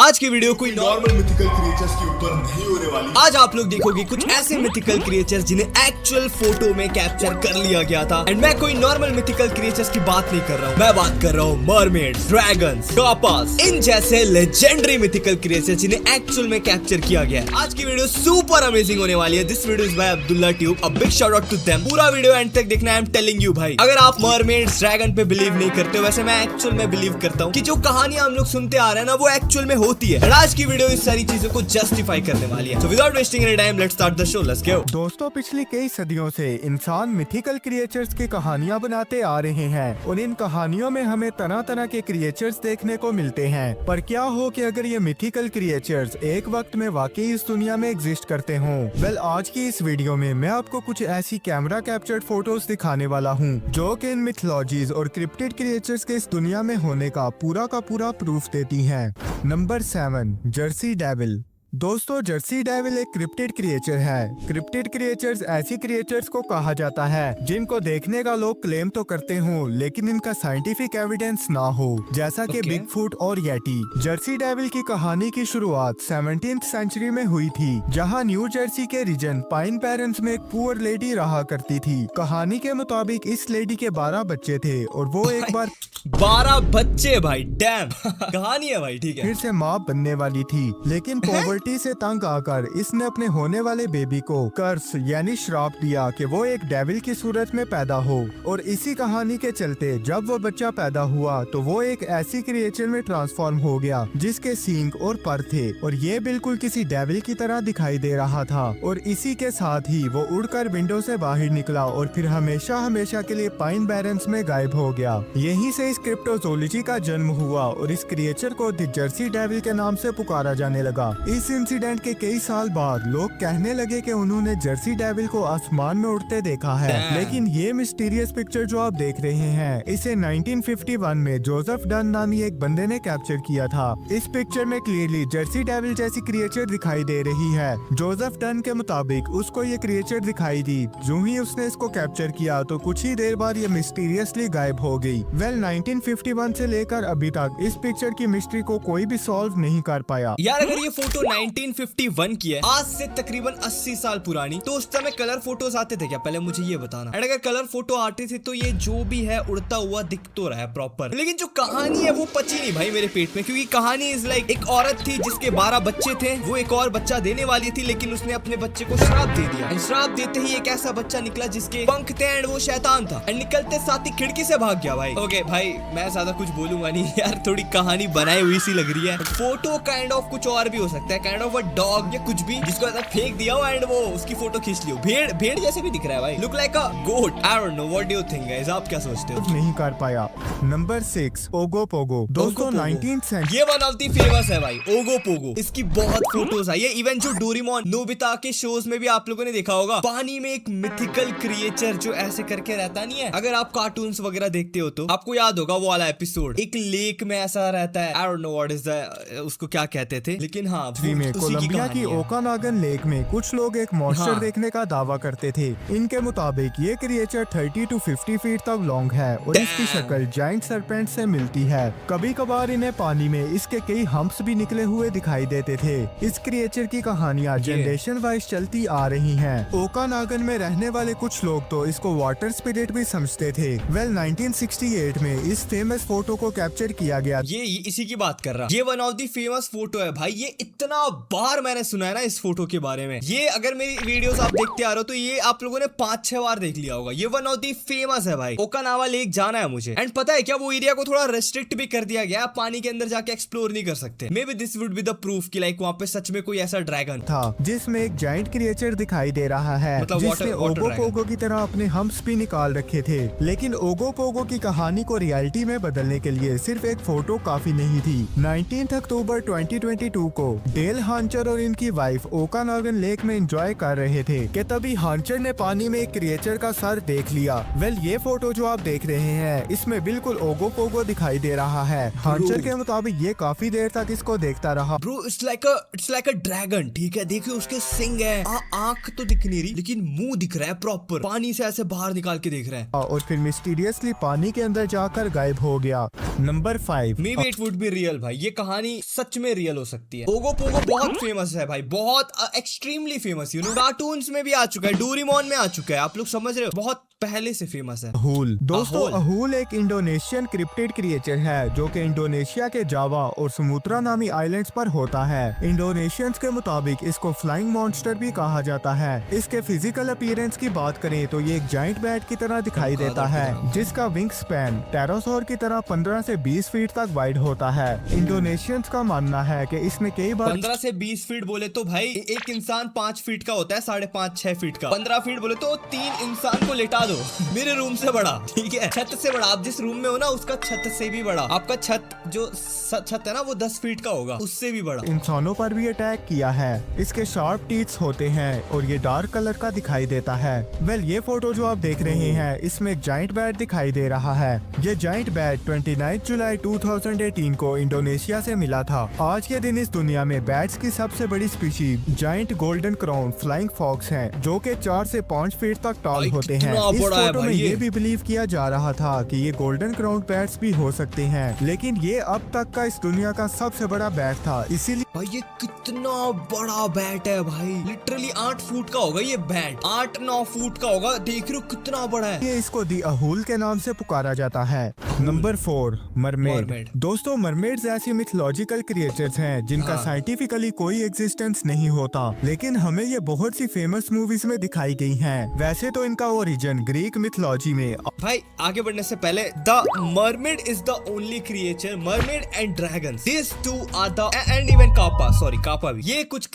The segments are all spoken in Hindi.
आज की वीडियो कोई नॉर्मल मिथिकल क्रिएचर्स के ऊपर नहीं होने वाली। आज आप लोग देखोगे कुछ ऐसे मिथिकल क्रिएचर्स जिन्हें एक्चुअल फोटो में कैप्चर कर लिया गया था। एंड मैं कोई नॉर्मल मिथिकल क्रिएचर्स की बात नहीं कर रहा हूँ, मैं बात कर रहा हूँ मरमेड्स, ड्रैगन्स, कार्पास, इन जैसे लेजेंडरी मिथिकल क्रिएचर्स जिन्हें एक्चुअल में कैप्चर किया गया है। आज की वीडियो सुपर अमेजिंग होने वाली है। This video is by Abdullah tube. A big shout out to them. पूरा वीडियो एंड तक देखना। आई एम टेलिंग यू भाई, अगर आप मरमेड्स, ड्रैगन पे बिलीव नहीं करते हो, वैसे मैं एक्चुअल में बिलीव करता हूँ कि जो कहानियां हम लोग सुनते आ रहे हैं ना, वो एक्चुअल में होती है। आज की वीडियो इस सारी चीजों को जस्टिफाई करने वाली है। So without wasting any time, let's start the show. Let's go. दोस्तों, पिछली कई सदियों से इंसान मिथिकल क्रिएचर्स की कहानियां बनाते आ रहे हैं और इन कहानियों में हमें तरह तरह के क्रिएचर्स देखने को मिलते हैं। पर क्या हो कि अगर ये मिथिकल क्रिएचर्स एक वक्त में वाकई इस दुनिया में एग्जिस्ट करते हों? वेल, आज की इस वीडियो में मैं आपको कुछ ऐसी कैमरा कैप्चर्ड फोटोज दिखाने वाला हूँ जो कि इन मिथोलॉजीज और क्रिप्टिड क्रिएचर्स के इस दुनिया में होने का पूरा प्रूफ देती हैं। Number 7, Jersey devil. दोस्तों, जर्सी डेविल एक क्रिप्टिड क्रिएचर है। क्रिप्टिड क्रिएचर्स ऐसी क्रिएचर्स को कहा जाता है जिनको देखने का लोग क्लेम तो करते हों, लेकिन इनका साइंटिफिक एविडेंस ना हो, जैसा कि बिगफुट और येटी। जर्सी डेविल की कहानी की शुरुआत 17th सेंचुरी में हुई थी, जहां न्यू जर्सी के रीजन पाइन पैरेंट्स में एक पुअर लेडी रहा करती थी। कहानी के मुताबिक इस लेडी के 12 बच्चे थे और वो एक बार 12 बच्चे भाई, डैम कहानी है भाई, ठीक है। फिर से माँ बनने वाली थी, लेकिन पॉवर्टी से तंग आकर इसने अपने होने वाले बेबी को कर्स यानी श्राप दिया कि वो एक डेविल की सूरत में पैदा हो। और इसी कहानी के चलते जब वो बच्चा पैदा हुआ तो वो एक ऐसी क्रिएचर में ट्रांसफॉर्म हो गया जिसके सींग और पर थे और ये बिल्कुल किसी डेविल की तरह दिखाई दे रहा था। और इसी के साथ ही वो उड़कर विंडो से बाहर निकला और फिर हमेशा के लिए पाइन बैरन्स में गायब हो गया। यहीं से इस क्रिप्टोजोलॉजी का जन्म हुआ और इस क्रिएचर को द जर्सी डेविल के नाम से पुकारा जाने लगा। इस इंसिडेंट के कई साल बाद लोग कहने लगे कि उन्होंने जर्सी डेविल को आसमान में उड़ते देखा है, लेकिन ये मिस्टीरियस पिक्चर जो आप देख रहे हैं, इसे 1951 में जोसेफ डन नामी एक बंदे ने कैप्चर किया था। इस पिक्चर में क्लियरली जर्सी डेविल जैसी क्रिएचर दिखाई दे रही है। जोसेफ डन के मुताबिक उसको ये क्रिएचर दिखाई दी। जो ही उसने इसको कैप्चर किया तो कुछ ही देर बाद ये मिस्टीरियसली गायब हो गई। वेल, 1951 से लेकर अभी तक इस पिक्चर की मिस्ट्री को कोई भी सॉल्व नहीं कर पाया। यार, अगर ये फोटो 1951 की है, आज से तकरीबन 80 साल पुरानी, तो उस समय कलर फोटोज आते थे क्या? पहले मुझे ये बताना। एंड अगर कलर फोटो आते थे तो ये जो भी है उड़ता हुआ दिख तो रहा है प्रॉपर, लेकिन जो कहानी है वो पची नहीं भाई मेरे पेट में। क्योंकि कहानी इज लाइक एक औरत थी जिसके 12 बच्चे थे, वो एक और बच्चा देने वाली थी, लेकिन उसने अपने बच्चे को श्राप दे दिया। एंड श्राप देते ही एक ऐसा बच्चा निकला जिसके पंख थे एंड वो शैतान था। एंड निकलते साथ ही खिड़की से भाग गया भाई। ओके भाई, मैं ज्यादा कुछ बोलूंगा नहीं यार, थोड़ी कहानी बनाई हुई सी लग रही है। फोटो काइंड ऑफ कुछ और भी हो सकता है, काइंड ऑफ अ डॉग या कुछ भी, जिसको ऐसा फेंक दिया हो एंड वो उसकी फोटो खींच लियो। भेड़ जैसे भी दिख रहा है भाई, look like a goat. I don't know, what do you think guys? आप क्या सोचते हो? कुछ नहीं कर पाया। Number 6, Ogopogo. दोस्तों, 19th सेंचुरी ये वन ऑफ दी फेमस है भाई, ओगो पोगो। इसकी बहुत फोटोज आई है। इवन जो डोरेमोन, नोबिता के शोज में भी आप लोगों ने देखा होगा, पानी में एक मिथिकल क्रिएचर जो ऐसे करके रहता नहीं है। अगर आप कार्टून्स वगैरह देखते हो तो आपको याद होगा वो वाला एपिसोड, एक लेक में ऐसा रहता है। आई don't know what is the, उसको क्या कहते थे, लेकिन हाँ, में कोलंबिया की ओकानागन लेक में कुछ लोग एक मॉन्स्टर देखने का दावा करते थे। इनके मुताबिक ये क्रिएचर 30 to 50 फीट तक लॉन्ग है और इसकी शक्ल जाइंट सरपेंट से मिलती है। कभी कभार इन्हें पानी में इसके कई हम्प्स भी निकले हुए दिखाई देते थे। इस क्रिएचर की कहानियां जनरेशन वाइज चलती आ रही हैं। ओकानागन में रहने वाले कुछ लोग तो इसको वाटर स्पिरिट भी समझते थे। वेल, 1968 में इस फेमस फोटो को कैप्चर किया गया। ये इसी की बात कर रहा, ये one of the famous photo है भाई। ये इतना बार मैंने सुना है ना इस फोटो के बारे में। ये अगर मेरी वीडियोस आप देखते आ रहे हो तो ये आप लोगों ने 5-6 बार देख लिया होगा। ये वन ऑफ दी फेमस है भाई। ओकानावा लेक जाना है मुझे। एंड पता है क्या, वो एरिया को थोड़ा रेस्ट्रिक्ट भी कर दिया गया, पानी के अंदर जाके एक्सप्लोर नहीं कर सकते। May be this would be the proof कि लाइक वहाँ पे सच में कोई ऐसा ड्रैगन था जिसमें एक जाइंट क्रिएचर दिखाई दे रहा है, मतलब जिसने ओगो पोगो की तरह अपने हम्प्स भी निकाल रखे थे। लेकिन ओगो पोगो की कहानी को रियलिटी में बदलने के लिए सिर्फ एक फोटो काफी नहीं थी। 19 अक्टूबर 2022 को डेल वेल हांचर और इनकी वाइफ ओकानागन लेक में एंजॉय कर रहे थे कि तभी हांचर ने पानी में एक क्रिएचर का सर देख लिया। वेल ये फोटो जो आप देख रहे हैं इसमें बिल्कुल ओगो पोगो दिखाई दे रहा है। हांचर के मुताबिक ये काफी देर तक इसको देखता रहा। Bro it's like a dragon, ठीक है। देखिए उसके सिंग है, आंख तो दिख नहीं रही लेकिन मुंह दिख रहा है प्रॉपर, पानी से ऐसे बाहर निकाल के देख रहा है और फिर मिस्टीरियसली पानी के अंदर जाकर गायब हो गया। Number 5, may be it would be real भाई, ये कहानी सच में रियल हो सकती है। ओगो पोगो बहुत फेमस है भाई, बहुत extremely famous, you know cartoons में भी आ चुका है, डोरेमोन में आ चुका है, आप लोग समझ रहे हो, बहुत पहले से फेमस है। अहूल दोस्तों, अहूल एक इंडोनेशियन क्रिप्टिड क्रिएचर है जो कि इंडोनेशिया के जावा और सुमुत्रा नामी आइलैंड्स पर होता है। इंडोनेशियंस के मुताबिक इसको फ्लाइंग मॉन्स्टर भी कहा जाता है। इसके फिजिकल अपीयरेंस की बात करें तो ये एक जाइंट बैट की तरह दिखाई देता है जिसका विंग स्पैन टेरासोर की तरह 15 से 20 फीट तक वाइड होता है। इंडोनेशियंस का मानना है कि इसने कई बार 15 से 20 फीट बोले तो भाई एक इंसान 5 फीट का होता है, 5.5-6 फीट का। 15 फीट बोले तो 3 इंसान को लेटा दो। मेरे रूम से बड़ा, ठीक है, छत से बड़ा। आप जिस रूम में हो ना उसका छत से भी बड़ा। आपका छत जो छत है ना वो 10 फीट का होगा, उससे भी बड़ा। इंसानों पर भी अटैक किया है। इसके शार्प टीथ्स होते हैं और ये डार्क कलर का दिखाई देता है। वेल ये फोटो जो आप देख रहे हैं इसमें एक जाइंट बैट दिखाई दे रहा है। ये जाइंट बैट 29 जुलाई 2018 को इंडोनेशिया से मिला था। आज के दिन इस दुनिया में बैट्स की सबसे बड़ी species giant golden crown flying fox है जो कि 4 से 5 फीट तक टॉल होते हैं। इस फोटो में ये भी बिलीव किया जा रहा था कि ये गोल्डन क्राउन बैट्स भी हो सकते हैं, लेकिन ये अब तक का इस दुनिया का सबसे बड़ा बैट था। इसीलिए भाई ये कितना बड़ा बैट है भाई, लिटरली 8 फुट का होगा ये बैट, 8-9 फुट का होगा। देख रहे हो कितना बड़ा है। ये इसको दी अहूल के नाम से पुकारा जाता है। Number 4, mermaid. दोस्तों मरमेड्स ऐसी मिथोलॉजिकल क्रिएचर्स हैं जिनका साइंटिफिकली कोई एग्जिस्टेंस नहीं होता, लेकिन हमें ये बहुत सी फेमस मूवीज में दिखाई गई हैं। वैसे तो इनका ओरिजिन ग्रीक मिथोलॉजी में। भाई आगे बढ़ने से पहले the mermaid is the only creature, mermaid and dragon, this two are the and even Kappa भी, ये कुछ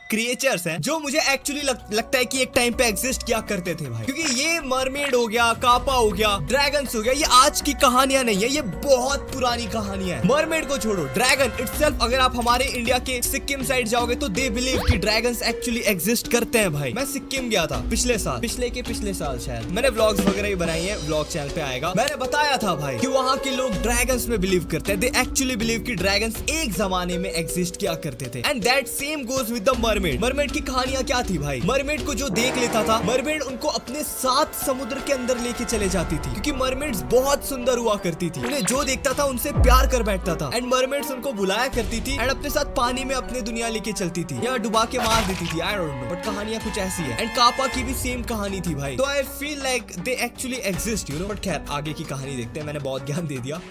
क्रिएचर्स हैं जो मुझे एक्चुअली लगता है कि एक टाइम पे एग्जिस्ट किया करते थे भाई, क्योंकि ये मरमेड हो गया, कापा हो गया, ड्रैगन्स हो गया, ये आज की कहानियां नहीं है, ये बहुत पुरानी कहानियां हैं। मरमेड को छोड़ो, ड्रैगन इटसेल्फ, अगर आप हमारे इंडिया के सिक्किम साइड जाओगे तो दे बिलीव कि ड्रैगन्स एक्चुअली एग्जिस्ट करते हैं भाई। मैं सिक्किम गया था पिछले साल शायद, मैंने व्लॉग्स वगैरह ही बनाई है, व्लॉग चैनल पे आएगा। मैंने बताया था भाई कि वहाँ के लोग ड्रैगन्स में बिलीव करते हैं, दे एक्चुअली बिलीव कि ड्रैगन्स एक जमाने में एग्जिस्ट किया करते थे। And that same goes with the mermaid की कहानियां क्या थी भाई। मरमेड को जो देख लेता था, मरमेड उनको अपने साथ समुद्र के अंदर लेके चले जाती थी, क्योंकि मरमेड्स बहुत सुंदर हुआ करती थी। उन्हें जो देखता था उनसे प्यार कर बैठता था। एंड मरमेड्स उनको बुलाया करती थी एंड अपने साथ पानी में अपने दुनिया लेके चलती थी या डुबा के मार देती थी, आई डोंट नो, बट कहानियां कुछ ऐसी है। एंड कापा की भी सेम कहानी थी भाई, तो I feel like they actually exist, you know. But खैर आगे की कहानी देखते हैं, मैंने बहुत ज्ञान दे दिया।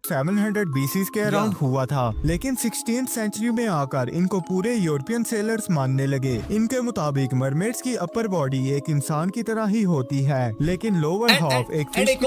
700 BC के अराउंड हुआ था, लेकिन 16th सेंचुरी में आकर इनको पूरे यूरोपियन सेलर्स मानने लगे। इनके मुताबिक मरमेड्स की अपर बॉडी एक इंसान की तरह ही होती है, लेकिन लोअर हाफ एक फिश। एक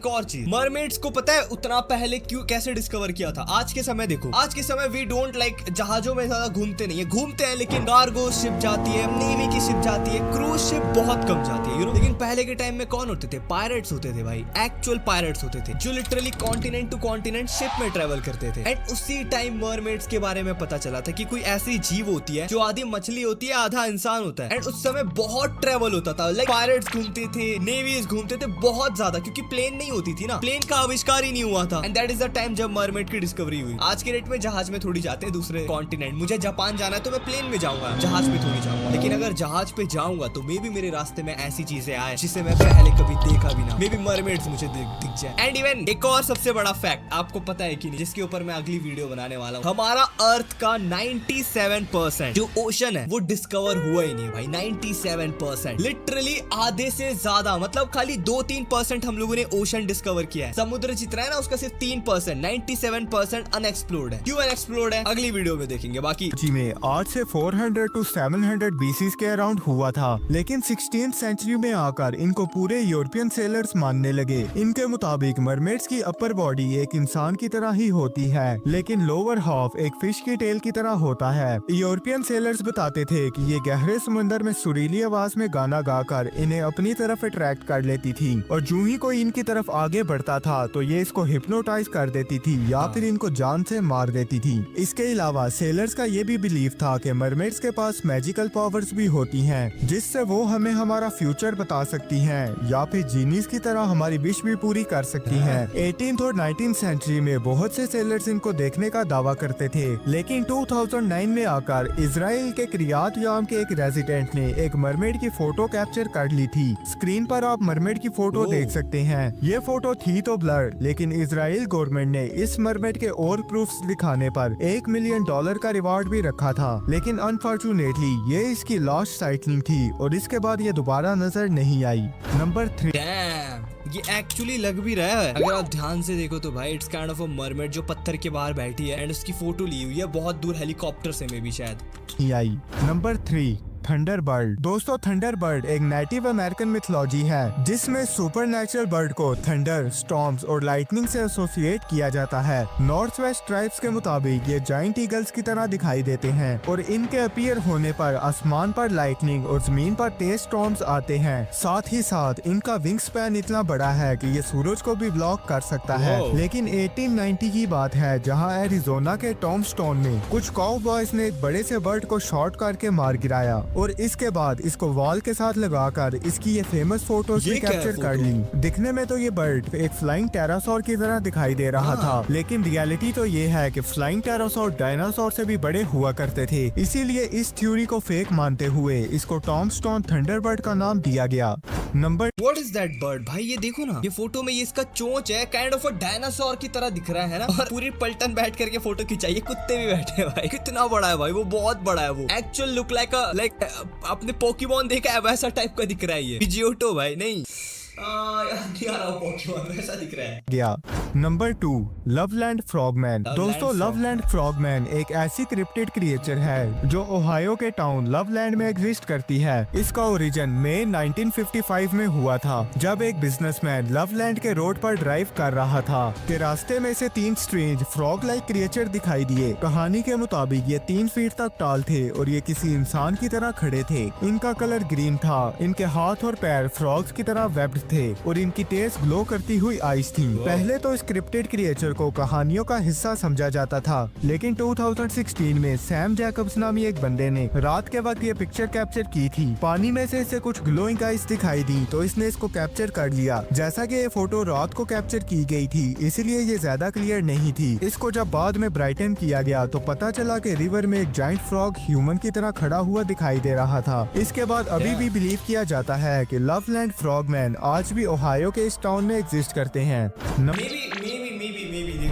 और चीज मरमेड्स को पता है उतना पहले क्यों कैसे डिस्कवर किया था। आज के समय देखो, आज के समय वी डोंट लाइक जहाजों में ज्यादा घूमते नहीं है, घूमते हैं लेकिन कार्गो शिप जाती है, नेवी की शिप जाती है, क्रूज शिप बहुत कम जाती है, यू नो। लेकिन पहले के टाइम में कौन होते थे? पायरेट्स होते थे भाई, एक्चुअल पायरेट्स होते थे जो literally continent to continent ship में ट्रेवल करते थे। एंड उसी टाइम मरमेड्स के बारे में पता चला था कि कोई ऐसी जीव होती है जो आधी मछली होती है आधा इंसान होता है। एंड उस समय बहुत ट्रेवल होता था, लाइक पायरेट्स घूमते थे, नेवीज घूमते थे बहुत ज्यादा, क्योंकि प्लेन नहीं होती थी ना, प्लेन का आविष्कार ही नहीं हुआ था। And that is the time जब मरमेड की डिस्कवरी हुई। आज के डेट में जहाज में थोड़ी जाते हैं दूसरे कॉन्टिनेंट। मुझे जापान जाना है तो मैं प्लेन में जाऊंगा, जहाज पे थोड़ी जाऊंगा। लेकिन अगर जहाज पे जाऊंगा तो मे बी मेरे रास्ते में ऐसी चीजें आए जिसे मैं पहले कभी देखा भी ना, मे बी मरमेड्स मुझे दिख जाए। एंड इवन एक और सबसे बड़ा फैक्ट आपको पता है कि नहीं, जिसके ऊपर मैं अगली वीडियो बनाने वाला हूँ, हमारा अर्थ का 97% जो ओशन है वो डिस्कवर हुआ ही नहीं भाई। 97% लिटरली आधे से ज्यादा, मतलब खाली 2-3% हम लोगों ने ओशन डिस्कवर किया है। समुद्र जितना है ना उसका सिर्फ 3%, 97% अनएक्सप्लोर्ड है। क्यों अनएक्सप्लोर्ड है अगली वीडियो में देखेंगे। बाकी जी में आज से 400 to 700 BC के अराउंड हुआ था, लेकिन 16th सेंचुरी में आकर इनको पूरे यूरोपियन सेलर्स मानने लगे। इनके मुताबिक मरमेड्स की अपर बॉडी एक इंसान की तरह ही होती है, लेकिन लोअर हाफ एक फिश की टेल की तरह होता है। यूरोपियन सेलर्स बताते थे कि ये गहरे समंदर में सुरीली आवाज में गाना गाकर इन्हें अपनी तरफ अट्रैक्ट कर लेती थी, और जो ही कोई इनकी तरफ आगे बढ़ता था तो ये इसको हिप्नोटाइज कर देती थी या फिर इनको जान से मार देती थी। इसके अलावा सेलर्स का ये भी बिलीव था कि मरमेड्स के पास मैजिकल पावर्स भी होती हैं, जिससे वो हमें हमारा फ्यूचर बता सकती हैं या फिर जीनीस की तरह हमारी विश भी पूरी कर सकती हैं। 18th और 19th सेंचुरी में बहुत से सेलर्स इनको देखने का दावा करते थे, लेकिन 2009 में आकर इजराइल के क्रियात याम के एक रेजिडेंट ने एक मरमेड की फोटो कैप्चर कर ली थी। स्क्रीन पर आप मरमेड की फोटो देख सकते हैं। ये फोटो थी तो ब्लर, लेकिन इजराइल गवर्नमेंट ने इस मरमेड के और प्रूफ्स दिखाने पर $1 मिलियन का रिवॉर्ड भी रखा था, लेकिन अनफॉर्चुनेटली ये इसकी लास्ट साइटनिंग थी और इसके बाद ये दोबारा नजर नहीं आई। नंबर 3, ये एक्चुअली लग भी रहा है, अगर आप ध्यान से देखो तो भाई it's kind of a mermaid जो पत्थर के बाहर बैठी है एंड उसकी फोटो ली हुई है बहुत दूर हेलीकॉप्टर से में भी शायद आई। Number 3, thunderbird. दोस्तों, थंडरबर्ड एक नेटिव अमेरिकन मिथोलॉजी है जिसमें सुपरनैचुरल बर्ड को थंडर, स्टॉर्म्स और लाइटनिंग से एसोसिएट किया जाता है। नॉर्थ वेस्ट ट्राइब्स के मुताबिक ये जाइंट ईगल्स की तरह दिखाई देते हैं और इनके अपीयर होने पर आसमान पर लाइटनिंग और जमीन पर तेज स्टॉर्म्स आते हैं। साथ ही साथ इनका विंग स्पैन इतना बड़ा है कि ये सूरज को भी ब्लॉक कर सकता है। लेकिन 1890 की बात है जहाँ एरिजोना के टॉमस्टोन में कुछ काउबॉयज ने एक बड़े से बर्ड को शॉट करके मार गिराया और इसके बाद इसको वॉल के साथ लगाकर इसकी ये फेमस फोटोज भी कैप्चर कर ली। दिखने में तो ये बर्ड एक फ्लाइंग टेरासोर की तरह दिखाई दे रहा था, लेकिन रियलिटी तो ये है कि फ्लाइंग टेरासोर डायनासोर से भी बड़े हुआ करते थे। इसीलिए इस थ्योरी को फेक मानते हुए इसको टॉमस्टोन थंडरबर्ड का नाम दिया गया। Number what is that bird? भाई ये देखो ना, ये फोटो में ये इसका चोंच है, काइंड ऑफ अ डायनासोर की तरह दिख रहा है ना, और पूरी पलटन बैठ करके फोटो खिंचाई, कुत्ते भी बैठे हैं भाई। कितना बड़ा है भाई, वो बहुत बड़ा है। वो एक्चुअल लुक लाइक आपने पोकेमॉन देखा है वैसा टाइप का दिख रहा है ये। जियोटो भाई नहीं वैसा दिख रहा है। गया। नंबर 2, लवलैंड फ्रॉगमैन। दोस्तों, लवलैंड फ्रॉगमैन एक ऐसी क्रिप्टिड क्रिएचर है जो ओहायो के टाउन लवलैंड में एग्जिस्ट करती है। इसका ओरिजिन मई 1955 में हुआ था, जब एक बिजनेसमैन लवलैंड के रोड पर ड्राइव कर रहा था कि रास्ते में से 3 स्ट्रेंज फ्रॉग लाइक क्रिएचर दिखाई दिए। कहानी के मुताबिक ये 3 फीट तक टाल थे और ये किसी इंसान की तरह खड़े थे। इनका कलर ग्रीन था, इनके हाथ और पैर फ्रॉग्स की तरह वेब्ड थे और इनकी तेज ग्लो करती हुई आईज थी। पहले तो स्क्रिप्टेड क्रिएचर को कहानियों का हिस्सा समझा जाता था, लेकिन 2016 में सैम जैकब्स नामी एक बंदे ने रात के वक्त ये पिक्चर कैप्चर की थी। पानी में से इसे कुछ ग्लोइंग आईज दिखाई दी तो इसने इसको कैप्चर कर लिया। जैसा कि ये फोटो रात को कैप्चर की गई थी, इसलिए ये ज्यादा क्लियर नहीं थी। इसको जब बाद में ब्राइटन किया गया तो पता चला कि रिवर में एक जाइंट फ्रॉग ह्यूमन की तरह खड़ा हुआ दिखाई दे रहा था। इसके बाद अभी भी बिलीव किया जाता है कि लवलैंड फ्रॉगमैन आज भी ओहायो के इस टाउन में एग्जिस्ट करते हैं।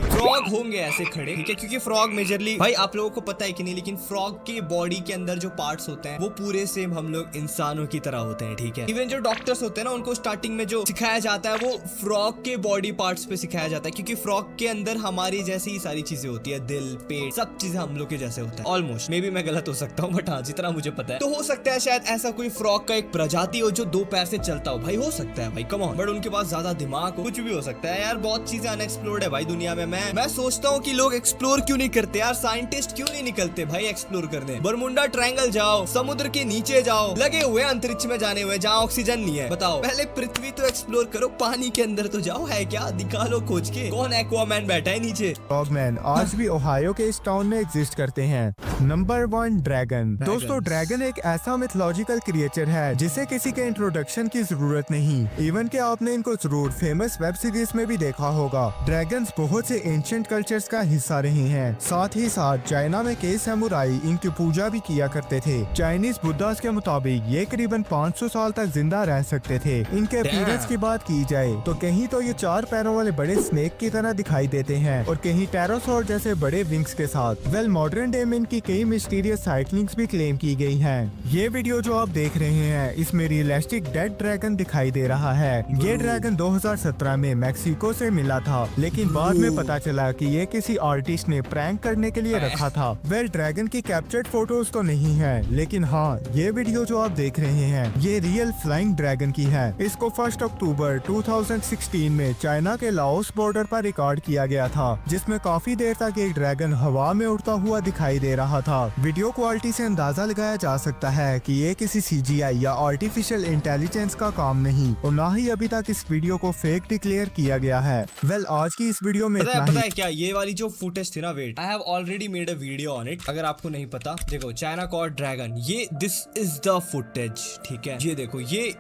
फ्रॉग होंगे ऐसे खड़े, ठीक है, क्योंकि फ्रॉग मेजरली भाई आप लोगों को पता है कि नहीं, लेकिन फ्रॉग के बॉडी के अंदर जो पार्ट्स होते हैं वो पूरे सेम हम लोग इंसानों की तरह होते हैं, ठीक है। इवन जो डॉक्टर्स होते हैं ना, उनको स्टार्टिंग में जो सिखाया जाता है वो फ्रॉग के बॉडी पार्ट्स पे सिखाया जाता है, क्योंकि फ्रॉग के अंदर हमारी जैसी ही सारी चीजें होती है, दिल, पेट, सब चीजें हम लोग के जैसे होता है ऑलमोस्ट। मे बी मैं गलत हो सकता हूँ, बट हाँ जितना मुझे पता है। तो हो सकता है शायद ऐसा कोई फ्रॉग का एक प्रजाति हो जो 2 पैर से चलता हो, भाई हो सकता है भाई, कम ऑन। बट उनके पास ज्यादा दिमाग हो, कुछ भी हो सकता है यार। बहुत चीजें अनएक्सप्लोर्ड है भाई दुनिया में। मैं सोचता हूँ कि लोग एक्सप्लोर क्यों नहीं करते यार, साइंटिस्ट क्यों नहीं निकलते भाई एक्सप्लोर करने। बरमुंडा ट्रायंगल जाओ, समुद्र के नीचे जाओ, लगे हुए अंतरिक्ष में जाने हुए जहाँ ऑक्सीजन नहीं है। बताओ, पहले पृथ्वी तो एक्सप्लोर करो, पानी के अंदर तो जाओ, है क्या, दिखा लो खोज के। कौन एक्वामैन बैठा है नीचे? फ्रॉगमैन आज भी ओहायो के इस टाउन में एग्जिस्ट करते हैं। Number 1, dragon. दोस्तों, ड्रैगन एक ऐसा मिथोलॉजिकल क्रिएचर है जिसे किसी के इंट्रोडक्शन की जरूरत नहीं। इवन कि आपने इनको जरूर फेमस वेब सीरीज में भी देखा होगा। ड्रैगन्स बहुत से एंशिएंट कल्चर्स का हिस्सा रहे हैं। साथ ही साथ चाइना में कई सैमुराई इनकी पूजा भी किया करते थे। चाइनीज बुद्धास के मुताबिक ये करीबन 500 साल तक जिंदा रह सकते थे। इनके अपीयरेंस की बात की जाए तो कहीं तो ये 4 पैरों वाले बड़े स्नेक की तरह दिखाई देते हैं और कहीं टेरासोर जैसे बड़े विंग्स के साथ। वेल, मॉडर्न डे में इनकी कई मिस्टीरियस साइटलिंग्स भी क्लेम की गई हैं। ये वीडियो जो आप देख रहे हैं इसमें रियलिस्टिक डेड ड्रैगन दिखाई दे रहा है। ये ड्रैगन 2017 में मैक्सिको से मिला था, लेकिन बाद में पता चला कि ये किसी आर्टिस्ट ने प्रैंक करने के लिए रखा था। वेल, ड्रैगन की कैप्चर्ड फोटोज तो नहीं है, लेकिन हाँ, ये वीडियो जो आप देख रहे हैं ये रियल फ्लाइंग ड्रैगन की है। इसको 1 अक्टूबर 2016 में चाइना के लाओस बॉर्डर पर रिकॉर्ड किया गया था, जिसमें काफी देर तक एक ड्रैगन हवा में उड़ता हुआ दिखाई दे रहा था। वीडियो क्वालिटी से अंदाजा लगाया जा सकता है कि ये किसी CGI या आर्टिफिशियल इंटेलिजेंस का काम नहीं, और ना ही अभी तक इस वीडियो को फेक डिक्लेयर किया गया है। वेल, आज की इस वीडियो में पता है क्या, ये वाली जो फुटेज थी ना, wait, I have already made a video on it. अगर आपको नहीं पता, देखो चाइना कॉट ड्रैगन, ये दिस इज द फुटेज, ठीक है। ये देखो, ये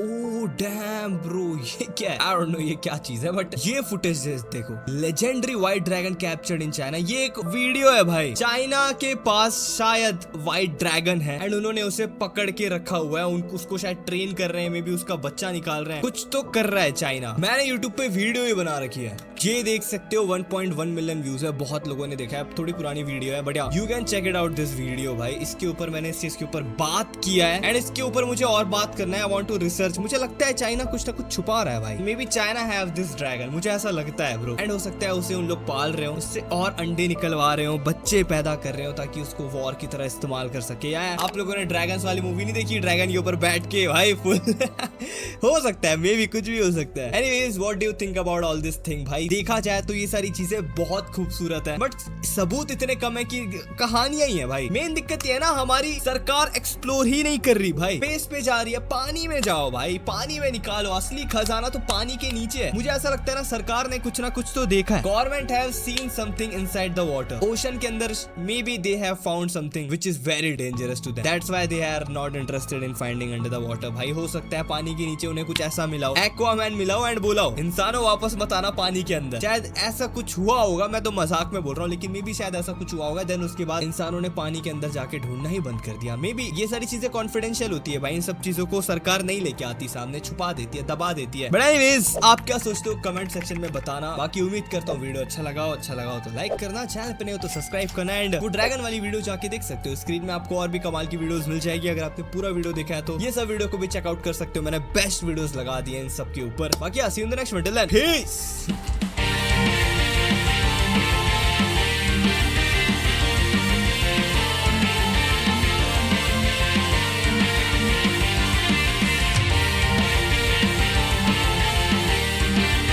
ओ डैम ब्रो, ये क्या है, आई डोंट नो ये क्या चीज है, बट ये फुटेज देखो, legendary white dragon captured in China. ये एक वीडियो है भाई, चाइना के पास शायद व्हाइट ड्रैगन है एंड उन्होंने उसे पकड़ के रखा हुआ है, उसको शायद ट्रेन कर रहे हैं, मे बी उसका बच्चा निकाल रहे हैं, कुछ तो कर रहा है चाइना। मैंने यूट्यूब पे वीडियो ही बना रखी है, ये देख सकते हो 1.1 मिलियन व्यूज है, बहुत लोगों ने देखा है। थोड़ी पुरानी वीडियो है, but you can check it out this video भाई। इसके ऊपर मैंने इस चीज के ऊपर बात किया है एंड इसके ऊपर मुझे और बात करना है। I want to research. मुझे लगता है चाइना कुछ ना कुछ छुपा रहा है भाई। May be China have this dragon, मुझे ऐसा लगता है ब्रो। एंड हो सकता है उसे उन लोग पाल रहे हो, उससे और अंडे निकलवा रहे हो, बच्चे पैदा कर रहे हो ताकि उसको वॉर की तरह इस्तेमाल कर सके। या आप लोगों ने ड्रैगन्स वाली मूवी नहीं देखी, ड्रैगन के ऊपर बैठ के भाई फुल हो सकता है, मे बी कुछ भी हो सकता है। Anyways, what do you think about all this thing भाई? देखा जाए तो ये सारी चीजें बहुत खूबसूरत है, बट सबूत इतने कम है कि कहानियां ही है भाई। मेन दिक्कत ये है ना, हमारी सरकार एक्सप्लोर ही नहीं कर रही भाई। स्पेस पे जा रही है, पानी में जाओ भाई, पानी में निकालो, असली खजाना तो पानी के नीचे है। मुझे ऐसा लगता है ना, सरकार ने कुछ ना कुछ तो देखा है। Government have seen something inside the water, ocean के अंदर। Maybe they have found something which is very dangerous to them, that's why they are not interested in finding under the water. भाई हो सकता है पानी के नीचे उन्हें कुछ ऐसा मिलाओ, एक्वामैन मिलाओ एंड बोलाओ इंसानों वापस मत आना पानी के अंदर। शायद ऐसा कुछ हुआ होगा, मैं तो मजाक में बोल रहा हूँ, लेकिन मे बी शायद ऐसा कुछ हुआ होगा। देन उसके बाद इंसानों ने पानी के अंदर जाके ढूंढना ही बंद कर दिया। मे बी ये सारी चीजें कॉन्फिडेंशियल होती है भाई, इन सब चीजों को सरकार नहीं लेके आती सामने, छुपा देती है, दबा देती है। बट एनीवेज, आप क्या सोचते हो कमेंट सेक्शन में बताना। बाकी उम्मीद करता हूँ वीडियो अच्छा लगा हो तो लाइक करना, चैनल पे नहीं हो तो सब्सक्राइब करना, एंड वो ड्रैगन वाली वीडियो जाके देख सकते हो। स्क्रीन में आपको और भी कमाल की वीडियोस मिल जाएगी। अगर आपने पूरा वीडियो देखा है तो ये सब वीडियो को भी चेकआउट कर सकते हो, मैंने बेस्ट वीडियोस लगा दिए इन सब के ऊपर। बाकी see you in the next one, till then piece.